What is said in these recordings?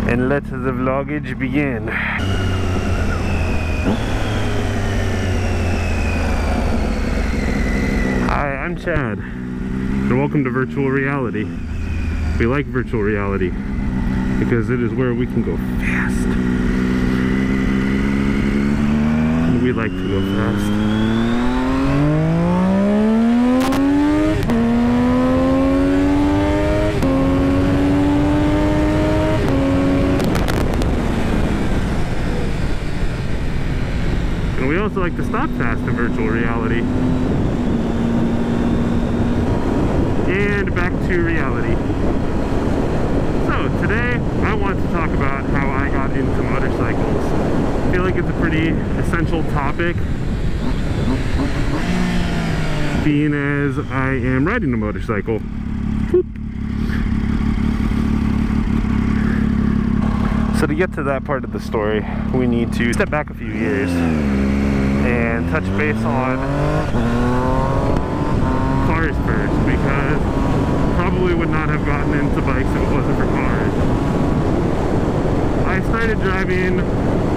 and let the vloggage begin. Hi, I'm Chad, and welcome to virtual reality. We like virtual reality because it is where we can go fast. And we like to go fast. And we also like to stop fast in virtual reality. And back to reality. So today I want to talk about how I got into motorcycles. I feel like it's a pretty essential topic, being as I am riding a motorcycle. Whoop. So to get to that part of the story, we need to step back a few years and touch base on cars first, because probably would not have gotten into bikes if it wasn't for cars. I started driving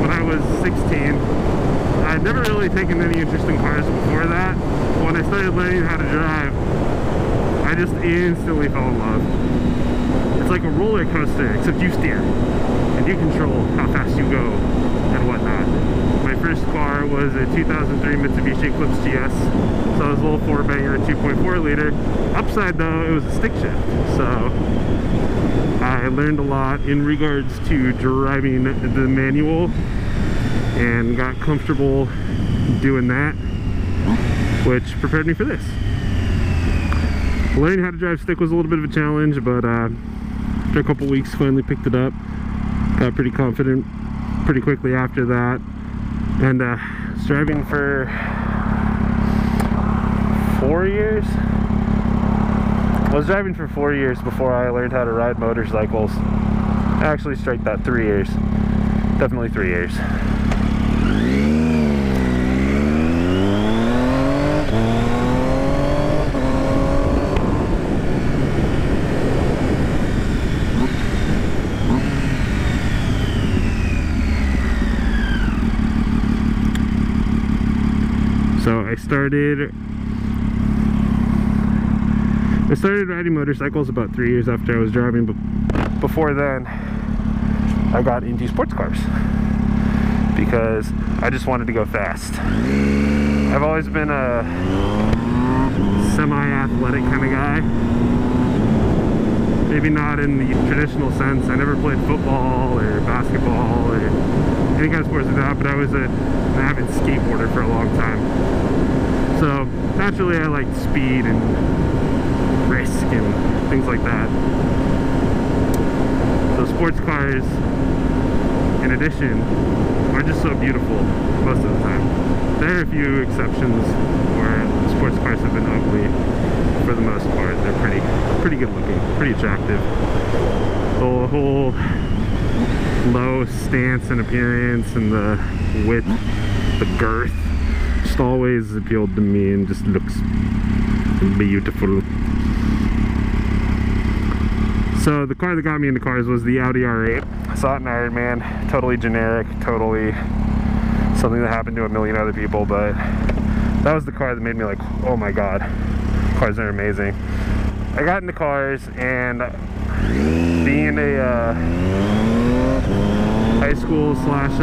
when I was 16. I'd never really taken any interest in cars before that. When I started learning how to drive, I just instantly fell in love. It's like a roller coaster, except you steer and you control how fast you go and whatnot. My first car was a 2003 Mitsubishi Eclipse GS. So it was a little 4-banger, 2.4 liter. Upside though, it was a stick shift. So I learned a lot in regards to driving the manual and got comfortable doing that, which prepared me for this. Learning how to drive stick was a little bit of a challenge, but after a couple weeks finally picked it up. Got pretty confident pretty quickly after that. And was driving for 4 years. I was driving for 4 years before I learned how to ride motorcycles. Actually, strike that, 3 years. Definitely 3 years. So I started riding motorcycles about 3 years after I was driving, but before then I got into sports cars because I just wanted to go fast. I've always been a semi-athletic kind of guy. Maybe not in the traditional sense. I never played football or basketball or any kind of sports like that, but I was an avid skateboarder for a long time. So naturally I liked speed and risk and things like that. So sports cars, in addition, are just so beautiful most of the time. There are a few exceptions where sports cars have been ugly. For the most part, they're pretty good looking, pretty attractive. The whole low stance and appearance and the width, the girth, just always appealed to me and just looks beautiful. So the car that got me into cars was the Audi R8. I saw it in Iron Man, totally generic, totally something that happened to a million other people, but that was the car that made me like, oh my god, cars are amazing. I got into cars, and being a high school slash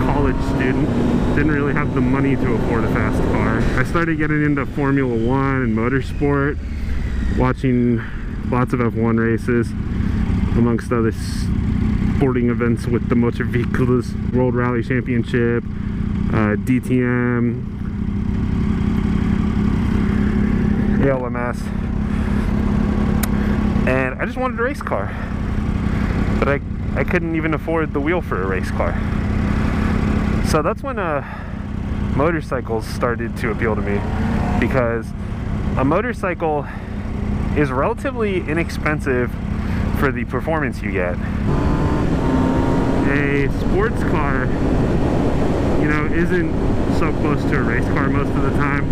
college student, didn't really have the money to afford a fast car. I started getting into Formula 1 and motorsport, watching lots of F1 races, amongst other sporting events with the Motor Vehicles World Rally Championship, DTM, ALMS, and I just wanted a race car, but I couldn't even afford the wheel for a race car. So that's when motorcycles started to appeal to me, because a motorcycle is relatively inexpensive for the performance you get. A sports car, you know, isn't so close to a race car most of the time.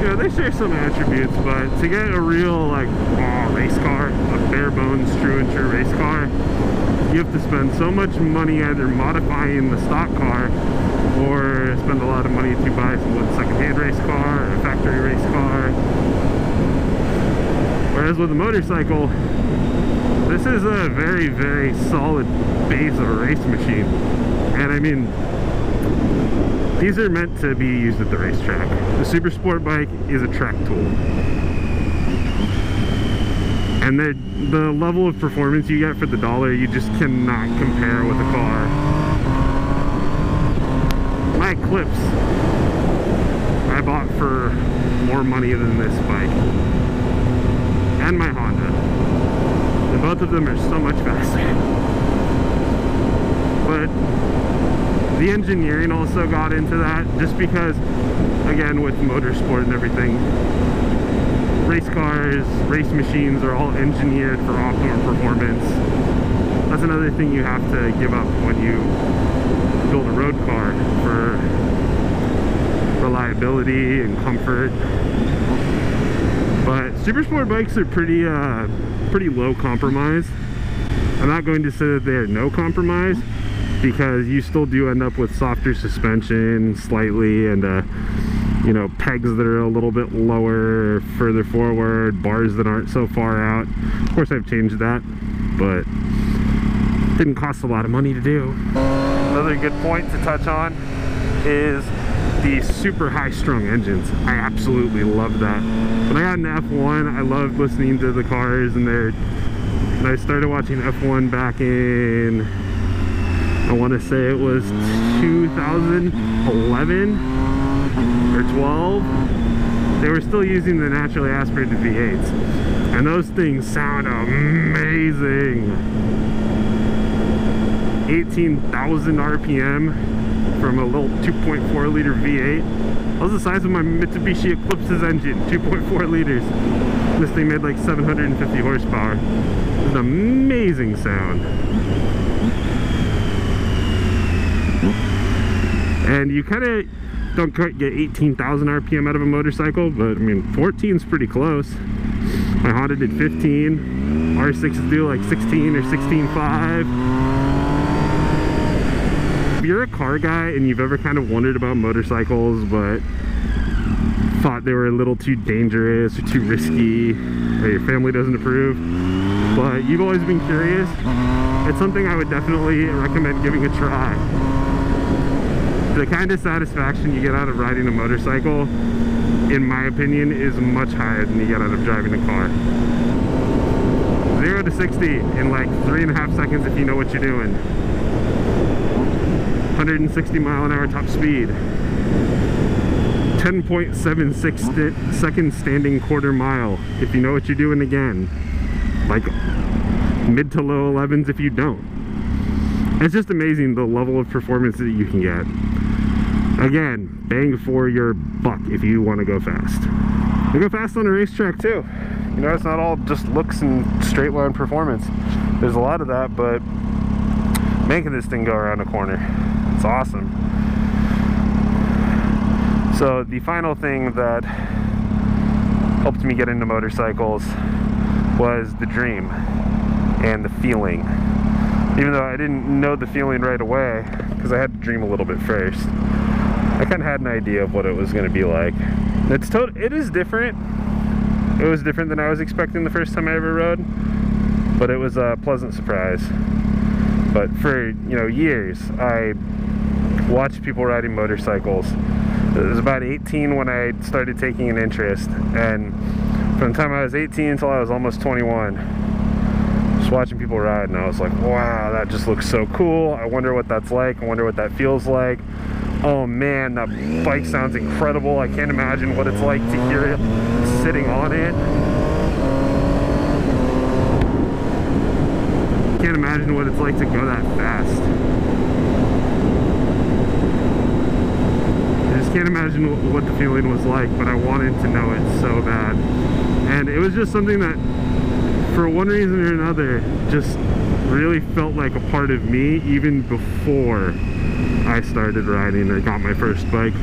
You know, they share some attributes, but to get a real, like, race car, a bare bones, true adventure race car, you have to spend so much money either modifying the stock car or spend a lot of money to buy some second-hand race car or a factory race car. Whereas with a motorcycle, this is a very, very solid base of a race machine. And I mean, these are meant to be used at the racetrack. The Super Sport bike is a track tool. And the level of performance you get for the dollar, you just cannot compare with a car. My Eclipse, I bought for more money than this bike. And my Honda. And both of them are so much faster. But the engineering also got into that, just because, again, with motorsport and everything, race cars, race machines are all engineered for optimum performance. That's another thing you have to give up when you build a road car, for reliability and comfort. But Super Sport bikes are pretty low compromise. I'm not going to say that they are no compromise, because you still do end up with softer suspension slightly, and you know, pegs that are a little bit lower, further forward, bars that aren't so far out. Of course, I've changed that, but it didn't cost a lot of money to do. Another good point to touch on is the super high-strung engines. I absolutely love that. When I got into F1, I loved listening to the cars, and I started watching F1 back in, I want to say it was 2011 or 12. They were still using the naturally aspirated V8s, and those things sound amazing. 18,000 RPM from a little 2.4 liter V8. That was the size of my Mitsubishi Eclipse's engine, 2.4 liters. This thing made like 750 horsepower. It's an amazing sound. And you kind of don't quite get 18,000 RPM out of a motorcycle, but I mean, 14 is pretty close. My Honda did 15. R6s do like 16 or 16.5. If you're a car guy and you've ever kind of wondered about motorcycles, but thought they were a little too dangerous or too risky, or your family doesn't approve, but you've always been curious, it's something I would definitely recommend giving a try. The kind of satisfaction you get out of riding a motorcycle, in my opinion, is much higher than you get out of driving a car. 0 to 60 in like 3.5 seconds if you know what you're doing. 160 mile an hour top speed. 10.76 second standing quarter mile if you know what you're doing again. Like mid to low 11s if you don't. It's just amazing the level of performance that you can get. Again, bang for your buck if you want to go fast. You go fast on a racetrack too. You know, it's not all just looks and straight line performance. There's a lot of that, but making this thing go around a corner, it's awesome. So the final thing that helped me get into motorcycles was the dream and the feeling. Even though I didn't know the feeling right away, because I had to dream a little bit first, I kind of had an idea of what it was going to be like. It is different. It was different than I was expecting the first time I ever rode, but it was a pleasant surprise. But for, you know, years, I watched people riding motorcycles. It was about 18 when I started taking an interest, and from the time I was 18 until I was almost 21, just watching people ride, and I was like, wow, that just looks so cool. I wonder what that's like. I wonder what that feels like. Oh man, that bike sounds incredible. I can't imagine what it's like to hear it sitting on it. Can't imagine what it's like to go that fast. I just can't imagine what the feeling was like, but I wanted to know it so bad. And it was just something that, for one reason or another, just really felt like a part of me even before I started riding or got my first bike.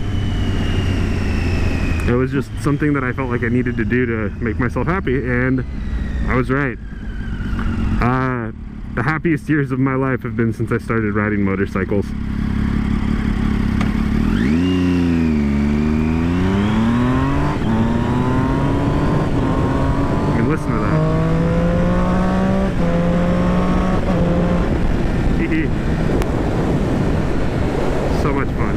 It was just something that I felt like I needed to do to make myself happy, and I was right. The happiest years of my life have been since I started riding motorcycles. I mean, listen to that. So much fun.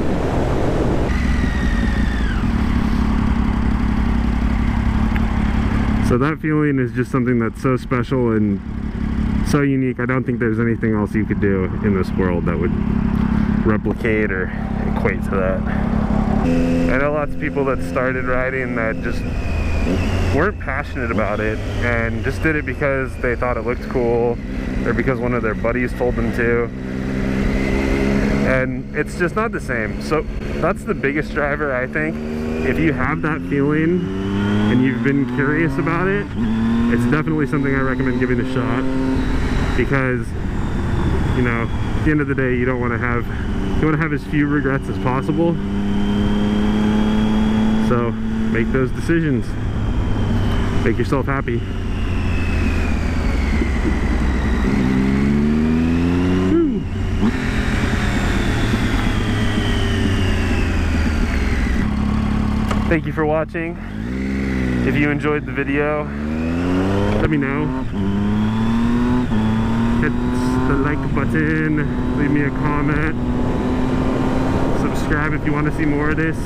So that feeling is just something that's so special and so unique. I don't think there's anything else you could do in this world that would replicate or equate to that. I know lots of people that started riding that just weren't passionate about it and just did it because they thought it looked cool or because one of their buddies told them to. And it's just not the same. So that's the biggest driver, I think. If you have that feeling and you've been curious about it, it's definitely something I recommend giving a shot, because, you know, at the end of the day, you want to have as few regrets as possible. So make those decisions. Make yourself happy. Woo. Thank you for watching. If you enjoyed the video, let me know. Hit the like button, leave me a comment, subscribe if you want to see more of this.